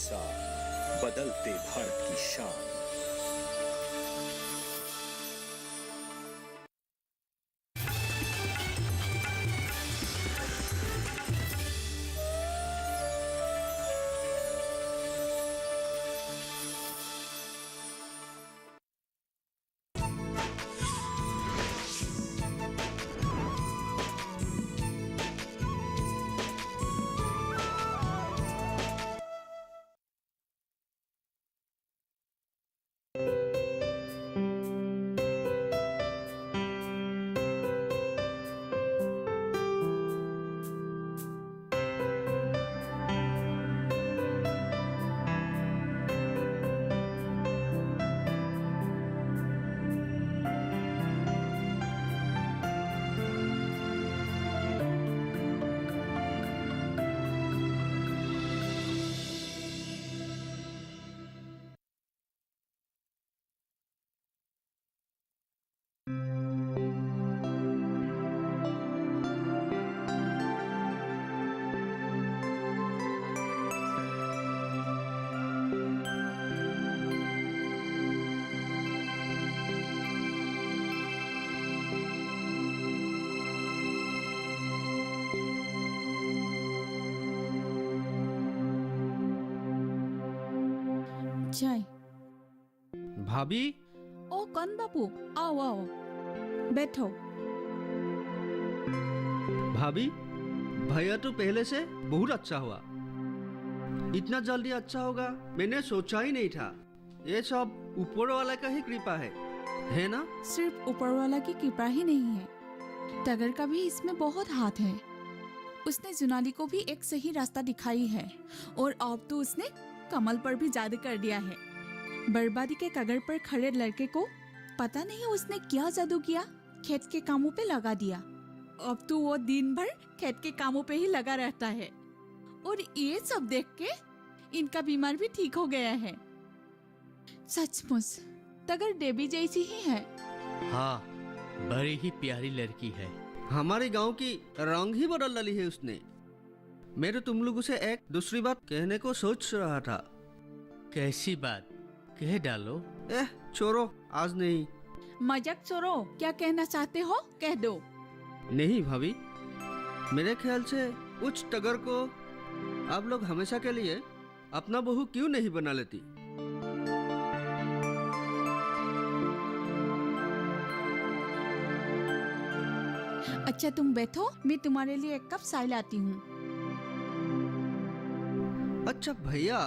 साथ बदलते भारत की शान। चाय। भाभी, ओ कौन बाबू, आओ आओ, बैठो। भाभी, भैया तो पहले से बहुत अच्छा हुआ। इतना जल्दी अच्छा होगा मैंने सोचा ही नहीं था। ये सब ऊपर वाला का ही कृपा है ना? सिर्फ ऊपर वाला की कृपा ही नहीं है, टगर का भी इसमें बहुत हाथ है। उसने जुनाली को भी एक सही रास्ता दिखाई है और अब तो उसने कमल पर भी जादू कर दिया है। बर्बादी के कगर पर खड़े लड़के को पता नहीं उसने क्या जादू किया, खेत के कामों पे लगा दिया। अब तो वो दिन भर खेत के कामों पे ही लगा रहता है और ये सब देख के इनका बीमार भी ठीक हो गया है। सचमुच टगर देवी जैसी ही है। हाँ, बड़ी ही प्यारी लड़की है। हमारे गांव की रंग ही बदल डाली है उसने। मैं तो तुम लोगों से एक दूसरी बात कहने को सोच रहा था। कैसी बात? कह डालो। छोड़ो, आज नहीं। मजाक छोड़ो, क्या कहना चाहते हो कह दो। नहीं भाभी, मेरे ख्याल से उस टगर को आप लोग हमेशा के लिए अपना बहू क्यों नहीं बना लेती? अच्छा तुम बैठो, मैं तुम्हारे लिए एक कप चाय लाती हूँ। अच्छा भैया,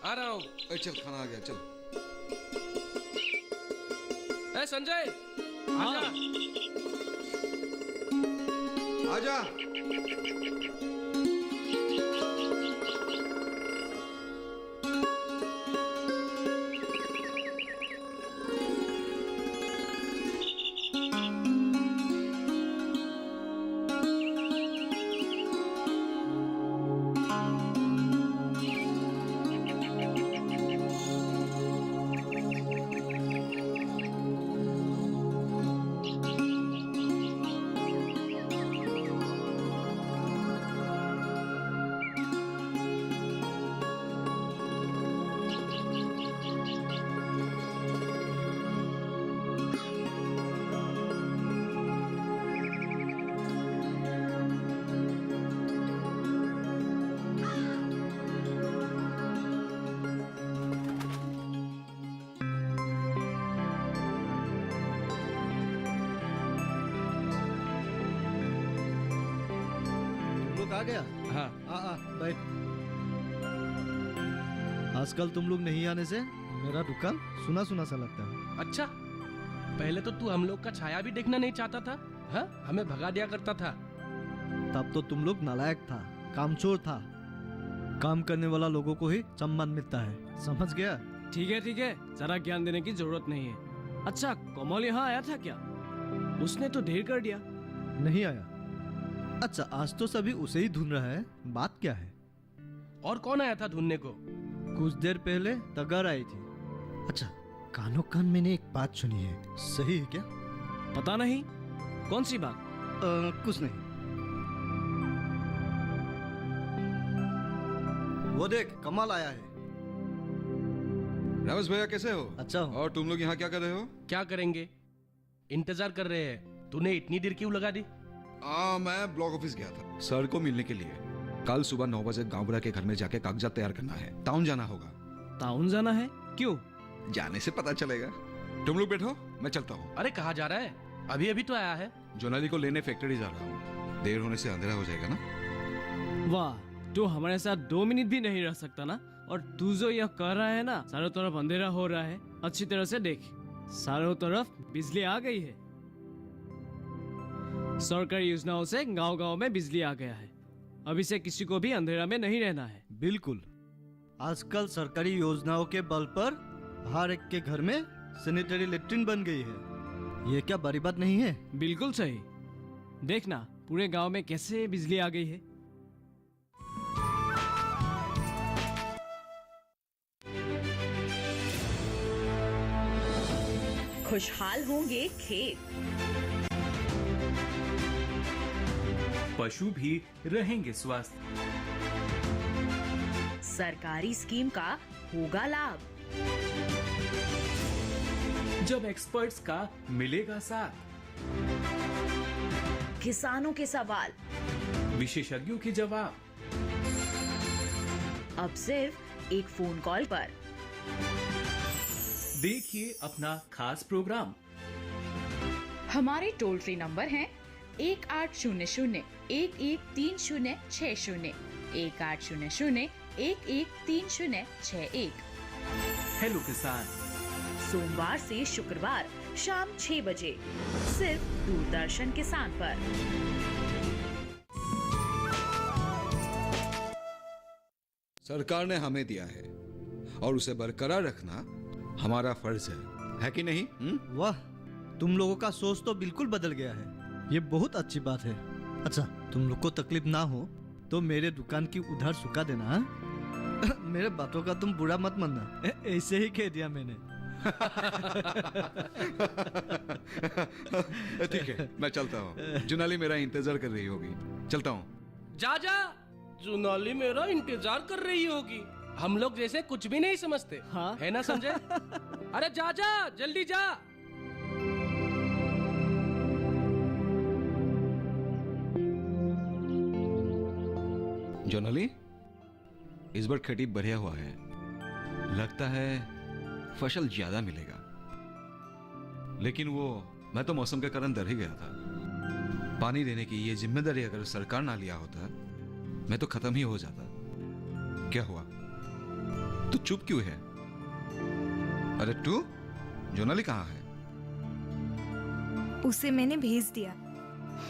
आ रहा हूँ। चल खाना आ गया, चल। ए संजय, आजा। आजा। लोग आ गया? हाँ आ बैठ। आजकल तुम लोग नहीं आने से मेरा दुकान सुना सुना सा लगता है। अच्छा, पहले तो तू हम लोग का छाया भी देखना नहीं चाहता था, हाँ? हमें भगा दिया करता था। तब तो तुम लोग नालायक था, कामचोर था। काम करने वाला लोगों को ही सम्मान मिलता है, समझ गया? ठीक है, जरा ज्ञान देने की जरूरत नहीं है। अच्छा, कोमल यहाँ आया था क्या? उसने तो ढेर कर दिया। नहीं आया। अच्छा, आज तो सभी उसे ही ढूंढ रहा है, बात क्या है? और कौन आया था ढूंढने को? कुछ देर पहले तगर आई थी। अच्छा, कानों कान मैंने एक बात सुनी है, सही है क्या? पता नहीं, कौन सी बात? कुछ नहीं। वो देख, कमाल आया है। रमेश भैया कैसे हो? अच्छा हूँ। और तुम लोग यहाँ क्या कर रहे हो? क्या करेंगे, इंतजार कर रहे हैं। तूने इतनी देर क्यों लगा दी? मैं ब्लॉक ऑफिस गया था सर को मिलने के लिए। कल सुबह 9 बजे गाँव बुरा के घर में जाके कागजात तैयार करना है। टाउन जाना होगा। टाउन जाना है? क्यों? जाने से पता चलेगा। तुम लोग बैठो, मैं चलता हूँ। अरे कहाँ जा रहा है? अभी अभी तो आया है। जोनाली को लेने फैक्ट्री जा रहा हूँ। देर होने से अंधेरा हो जाएगा ना। वाह, तू हमारे साथ 2 मिनट भी नहीं रह सकता ना? और तू जो यह कर रहा है ना, चारों तरफ अंधेरा हो रहा है। अच्छी तरह से देख, चारों तरफ बिजली आ गई है। सरकारी योजनाओं से गांव-गांव में बिजली आ गया है। अभी से किसी को भी अंधेरा में नहीं रहना है। बिल्कुल, आजकल सरकारी योजनाओं के बल पर हर एक के घर में सैनिटरी लैट्रिन बन गई है। ये क्या बड़ी बात नहीं है? बिल्कुल सही। देखना पूरे गांव में कैसे बिजली आ गई है। खुशहाल होंगे खेत, पशु भी रहेंगे स्वस्थ। सरकारी स्कीम का होगा लाभ, जब एक्सपर्ट्स का मिलेगा साथ, किसानों के सवाल विशेषज्ञों के जवाब, अब सिर्फ एक फोन कॉल पर। देखिए अपना खास प्रोग्राम। हमारे टोल फ्री नंबर हैं 1800-113060, 1800-113061। हेलो किसान, सोमवार से शुक्रवार शाम 6 बजे सिर्फ दूरदर्शन किसान पर। सरकार ने हमें दिया है और उसे बरकरार रखना हमारा फर्ज है कि नहीं? वाह, तुम लोगों का सोच तो बिल्कुल बदल गया है। ये बहुत अच्छी बात है। अच्छा, तुम लोग को तकलीफ ना हो तो मेरे दुकान की उधार चुका देना, हाँ? मेरे बातों का तुम बुरा मत मानना, ऐसे ही कह दिया मैंने। ठीक है, मैं चलता हूँ। जुनाली मेरा इंतजार कर रही होगी। चलता हूँ। जा जा, जुनाली मेरा इंतजार कर रही होगी। हम लोग जैसे कुछ भी नहीं समझते, हाँ? है ना संजय? अरे जा जा, जल्दी जा। जोनाली, इस बार खेती बढ़िया हुआ है। लगता है फसल ज्यादा मिलेगा। लेकिन मैं तो मौसम के कारण डर ही गया था। पानी देने की ये जिम्मेदारी अगर सरकार ना लिया होता, मैं तो खत्म ही हो जाता। क्या हुआ? तू चुप क्यों है? अरे तू, जोनाली कहाँ है? उसे मैंने भेज दिया।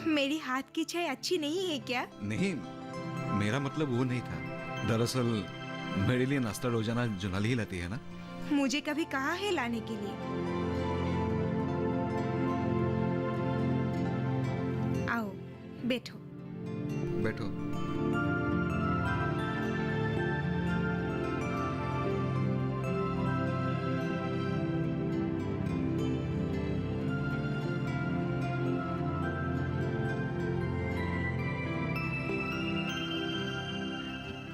मेरी हाथ की चाय अच्छी नहीं है क्या? नहीं, मेरा मतलब वो नहीं था। दरअसल मेरे लिए नाश्ता रोजाना जोनाली ही लाती है ना। मुझे कभी कहा है लाने के लिए। आओ बैठो। बैठो।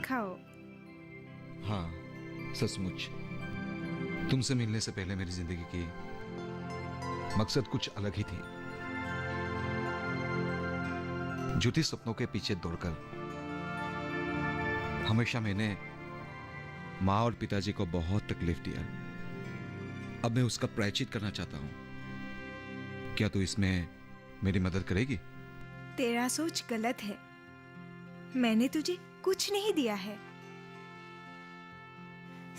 खाओ। हाँ, सचमुच तुमसे मिलने से पहले मेरी जिंदगी की मकसद कुछ अलग ही थी। झूठी सपनों के पीछे दौड़कर हमेशा मैंने माँ और पिताजी को बहुत तकलीफ दिया। अब मैं उसका प्रायश्चित करना चाहता हूँ। क्या तू इसमें मेरी मदद करेगी? तेरा सोच गलत है। मैंने तुझे कुछ नहीं दिया है,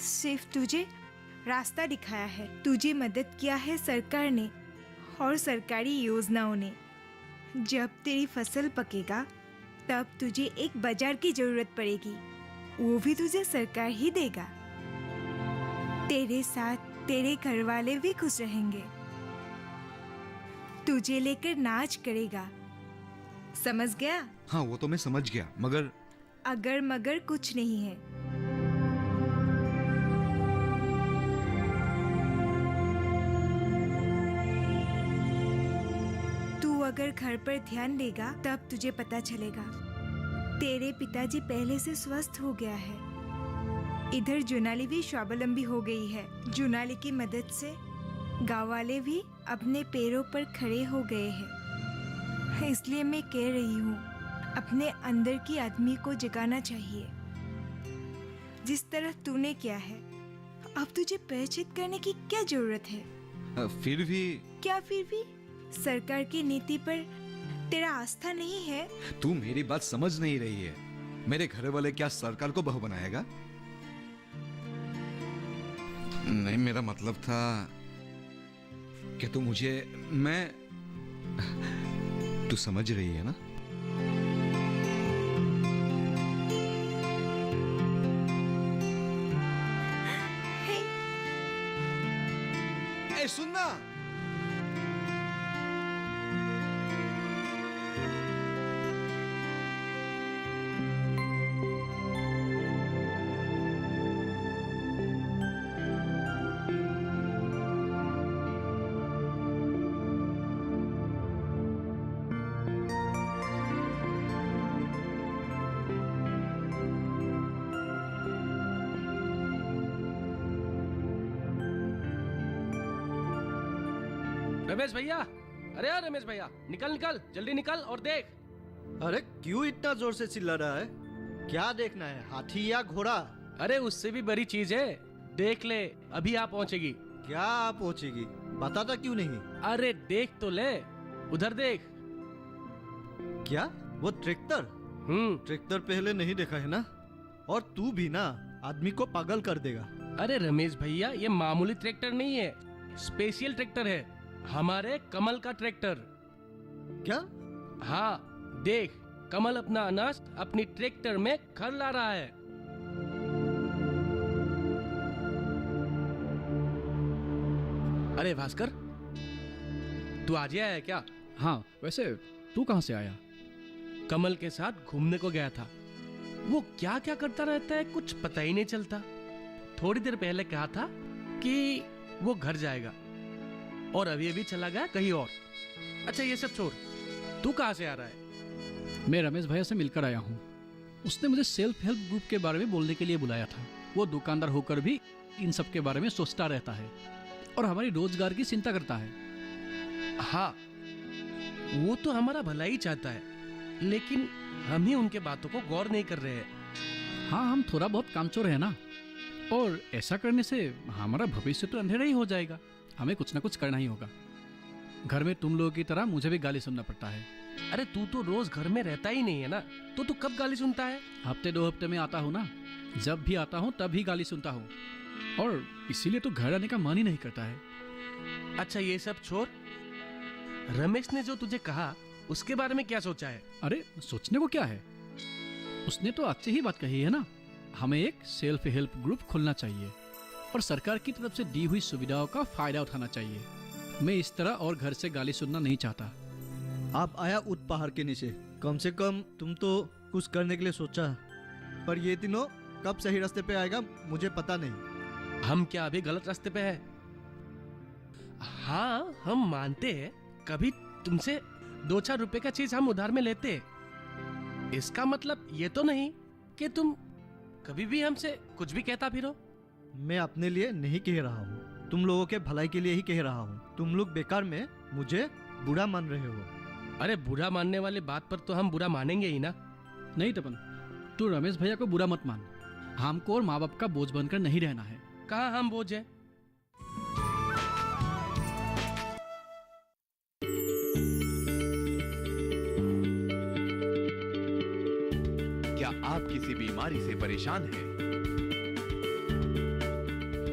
सिर्फ तुझे रास्ता दिखाया है। तुझे मदद किया है सरकार ने और सरकारी योजनाओं ने। जब तेरी फसल पकेगा तब तुझे एक बाजार की जरूरत पड़ेगी, वो भी तुझे सरकार ही देगा। तेरे साथ तेरे घर वाले भी खुश रहेंगे, तुझे लेकर नाच करेगा। समझ गया? हाँ, वो तो मैं समझ गया, मगर अगर मगर कुछ नहीं है। तू अगर घर पर ध्यान देगा तब तुझे पता चलेगा। तेरे पिताजी पहले से स्वस्थ हो गया है। इधर जुनाली भी स्वावलंबी हो गई है। जुनाली की मदद से गांव वाले भी अपने पैरों पर खड़े हो गए हैं। इसलिए मैं कह रही हूँ, अपने अंदर की आदमी को जगाना चाहिए, जिस तरह तूने किया है। अब तुझे प्रायश्चित करने की क्या जरूरत है? फिर भी क्या फिर भी? सरकार की नीति पर तेरा आस्था नहीं है? तू मेरी बात समझ नहीं रही है। मेरे घर वाले क्या सरकार को बहू बनाएगा? नहीं, मेरा मतलब था कि तू मुझे तू समझ रही है ना? ए, सुनना। रमेश भैया, अरे यार रमेश भैया, निकल निकल, जल्दी निकल और देख। अरे क्यों इतना जोर से चिल्ला रहा है? क्या देखना है, हाथी या घोड़ा? अरे उससे भी बड़ी चीज है, देख ले, अभी आप पहुंचेगी। क्या आप पहुंचेगी? बताता क्यों नहीं? अरे देख तो ले, उधर देख। क्या वो ट्रैक्टर? ट्रैक्टर पहले नहीं देखा है ना? और तू भी ना आदमी को पागल कर देगा। अरे रमेश भैया, ये मामूली ट्रैक्टर नहीं है, स्पेशल ट्रैक्टर है, हमारे कमल का ट्रैक्टर। क्या? हाँ देख, कमल अपना अनाज अपनी ट्रैक्टर में घर ला रहा है। अरे भास्कर, तू आज ही आया है क्या? हाँ, वैसे तू कहाँ से आया? कमल के साथ घूमने को गया था। वो क्या क्या करता रहता है कुछ पता ही नहीं चलता। थोड़ी देर पहले कहा था कि वो घर जाएगा और अभी अभी चला गया कहीं और। अच्छा ये सब छोड़, तू कहाँ से आ रहा है? मैं रमेश भैया से मिलकर आया हूँ। उसने मुझे सेल्फ हेल्प ग्रुप के बारे में बोलने के लिए बुलाया था। वो दुकानदार होकर भी इन सब के बारे में सोचता रहता है और हमारी रोजगार की चिंता करता है। हाँ, वो तो हमारा भला ही चाहता है, लेकिन हम ही उनके बातों को गौर नहीं कर रहे हैं। हाँ, हम थोड़ा बहुत कामचोर है ना, और ऐसा करने से हमारा भविष्य तो अंधेरा ही हो जाएगा। हमें कुछ ना कुछ करना ही होगा। घर में तुम लोगों की तरह मुझे भी गाली सुनना पड़ता है। अरे तू तो रोज घर में रहता ही नहीं है ना, तो तू कब गाली सुनता है? हफ्ते 2 हफ्ते में आता हूँ ना, जब भी आता हूँ तब ही गाली सुनता हूँ, और इसीलिए तो घर आने का मन ही नहीं करता है। अच्छा ये सब छोड़, रमेश ने जो तुझे कहा उसके बारे में क्या सोचा है? अरे सोचने को क्या है, उसने तो अच्छी ही बात कही है ना। हमें एक सेल्फ हेल्प ग्रुप खोलना चाहिए और सरकार की तरफ से दी हुई सुविधाओं का फायदा उठाना चाहिए। मैं इस तरह और घर से गाली सुनना नहीं चाहता। आप आया उस पहाड़ के नीचे, कम से कम तुम तो कुछ करने के लिए सोचा, पर ये तीनों कब सही रास्ते पे आएगा मुझे पता नहीं। हम क्या अभी गलत रास्ते पे है? हाँ हम मानते हैं, कभी तुमसे 2-4 रुपए का चीज हम उधार में लेते हैं। इसका मतलब ये तो नहीं कि तुम कभी भी हमसे कुछ भी कहता फिरो। मैं अपने लिए नहीं कह रहा हूँ, तुम लोगों के भलाई के लिए ही कह रहा हूँ। तुम लोग बेकार में मुझे बुरा मान रहे हो। अरे बुरा मानने वाली बात पर तो हम बुरा मानेंगे ही ना। नहीं तपन, तू रमेश भैया को बुरा मत मान। हमको और माँ बाप का बोझ बनकर नहीं रहना है। कहाँ हम बोझ है? आप किसी बीमारी से परेशान हैं,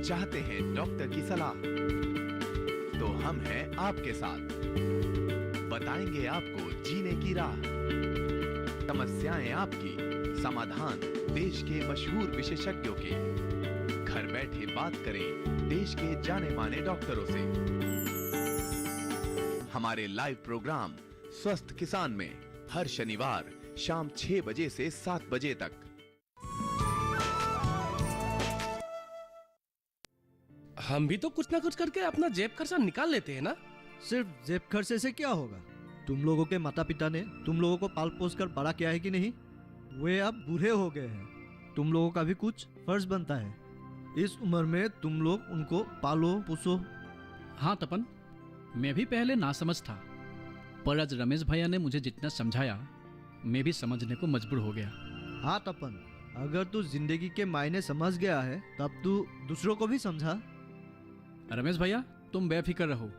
चाहते हैं डॉक्टर की सलाह, तो हम हैं आपके साथ, बताएंगे आपको जीने की राह। समस्याएं आपकी, समाधान देश के मशहूर विशेषज्ञों के। घर बैठे बात करें देश के जाने माने डॉक्टरों से। हमारे लाइव प्रोग्राम स्वस्थ किसान में हर शनिवार शाम 6 बजे से 7 बजे तक। हम भी तो कुछ ना कुछ करके अपना जेब खर्चा निकाल लेते हैं ना। सिर्फ जेब खर्चे से क्या होगा? तुम लोगों के माता पिता ने तुम लोगों को पाल पोस कर बड़ा किया है कि नहीं? वे अब बूढ़े हो गए हैं, तुम लोगों का भी कुछ फर्ज बनता है। इस उम्र में तुम लोग उनको पालो पोसो। हाँ तपन, मैं भी पहले नासमझ था, पर आज रमेश भैया ने मुझे जितना समझाया मैं भी समझने को मजबूर हो गया। हाँ तपन, अगर तू जिंदगी के मायने समझ गया है तब तू दूसरों को भी समझा। रमेश भैया तुम बेफिक्र रहो,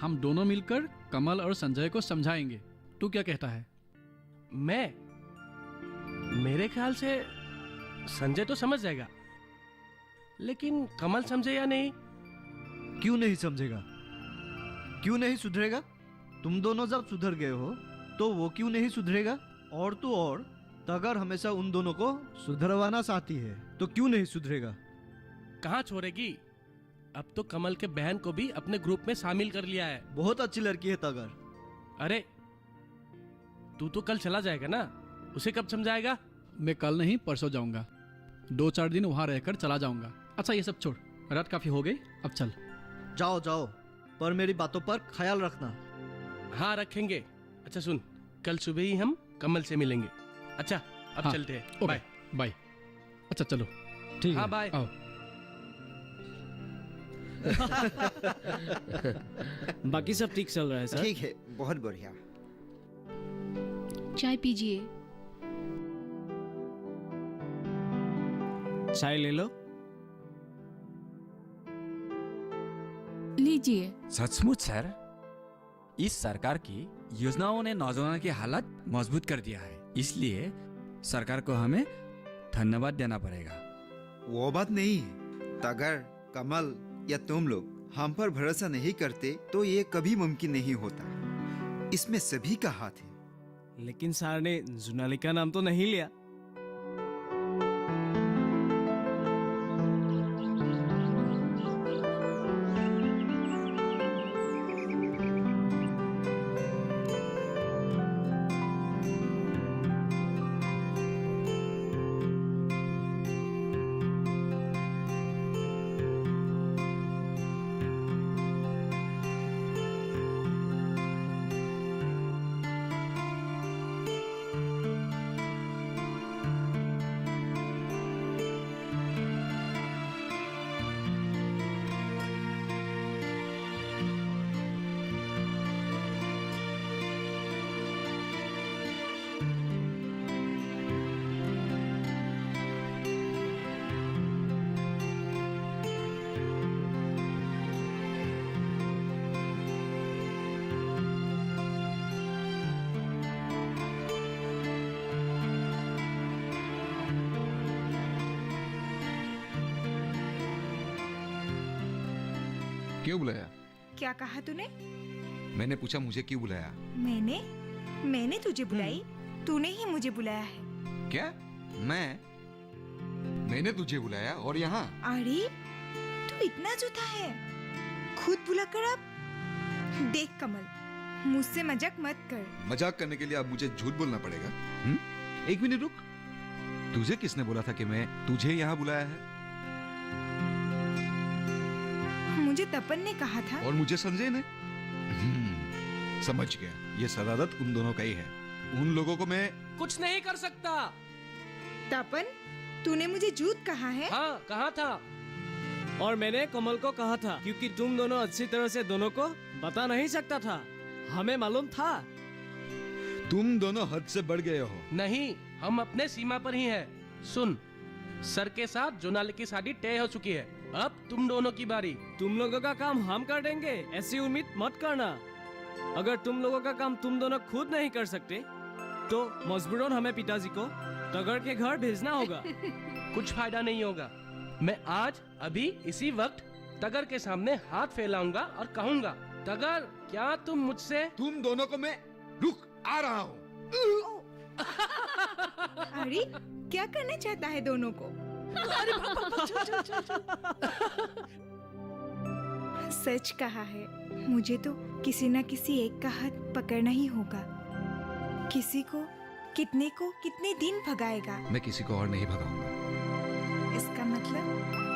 हम दोनों मिलकर कमल और संजय को समझाएंगे। तू क्या कहता है? मेरे ख्याल से संजय तो समझ जाएगा, लेकिन कमल समझे या नहीं? क्यों नहीं समझेगा? क्यों नहीं सुधरेगा? तुम दोनों जब सुधर गए हो तो वो क्यों नहीं सुधरेगा? और तो और तगर हमेशा उन दोनों को सुधरवाना चाहती है तो क्यों नहीं सुधरेगा? कहाँ छोड़ेगी? अब तो कमल के बहन को भी अपने ग्रुप में शामिल कर लिया है। बहुत अच्छी लड़की है तगर। अरे तू तो कल चला जाएगा ना, उसे कब समझाएगा? मैं कल नहीं परसों जाऊंगा, 2-4 दिन वहां रहकर चला जाऊंगा। अच्छा ये सब छोड़, रात काफी हो गई, अब चल। जाओ जाओ, पर मेरी बातों पर ख्याल रखना। हाँ रखेंगे। अच्छा सुन, कल सुबह ही हम कमल से मिलेंगे। अच्छा अब हाँ, चलते हैं। Okay, bye bye. अच्छा चलो ठीक है। हाँ बाय। आओ। बाकी सब ठीक चल रहा है सर? ठीक है, बहुत बढ़िया। चाय पीजिए। चाय ले लो। लीजिए। सचमुच सर, इस सरकार की योजनाओं ने नौजवानों की हालत मजबूत कर दिया है, इसलिए सरकार को हमें धन्यवाद देना पड़ेगा। वो बात नहीं है, तगर, कमल या तुम लोग हम पर भरोसा नहीं करते तो ये कभी मुमकिन नहीं होता। इसमें सभी का हाथ है। लेकिन सर ने जुनाली का नाम तो नहीं लिया। क्यों बुलाया? क्या कहा तूने? मैंने पूछा मुझे क्यों बुलाया? मैंने तुझे बुलाई? तूने ही मुझे बुलाया है। क्या? मैंने तुझे बुलाया और यहाँ? अरे तू इतना झूठा है, खुद बुलाकर। अब देख कमल, मुझसे मजाक मत कर। मजाक करने के लिए अब मुझे झूठ बोलना पड़ेगा? एक मिनट रुक, तुझे किसने बोला था कि मैं तुझे यहाँ बुलाया है? मुझे तपन ने कहा था। और मुझे संजय ने। समझ गया, ये शरारत उन दोनों का ही है। उन लोगों को मैं कुछ नहीं कर सकता। तपन, तूने मुझे झूठ कहा है? हाँ कहा था। और मैंने कमल को कहा था, क्योंकि तुम दोनों अच्छी तरह से दोनों को बता नहीं सकता था, हमें मालूम था। तुम दोनों हद से बढ़ गए हो। नहीं, हम अपने सीमा पर ही हैं। सुन, सर के साथ जोनाली की शादी तय हो चुकी है, अब तुम दोनों की बारी। तुम लोगों का काम हम कर देंगे, ऐसी उम्मीद मत करना। अगर तुम लोगों का काम तुम दोनों खुद नहीं कर सकते तो मजबूरन हमें पिताजी को तगर के घर भेजना होगा। कुछ फायदा नहीं होगा। मैं आज अभी इसी वक्त तगर के सामने हाथ फैलाऊंगा और कहूंगा, तगर क्या तुम मुझसे। तुम दोनों को मैं रुक आ रहा हूँ। अरे क्या करना चाहता है दोनों को? सच कहा है, मुझे तो किसी न किसी एक का हाथ पकड़ना ही होगा। किसी को कितने दिन भगाएगा? मैं किसी को और नहीं भगाऊंगा। इसका मतलब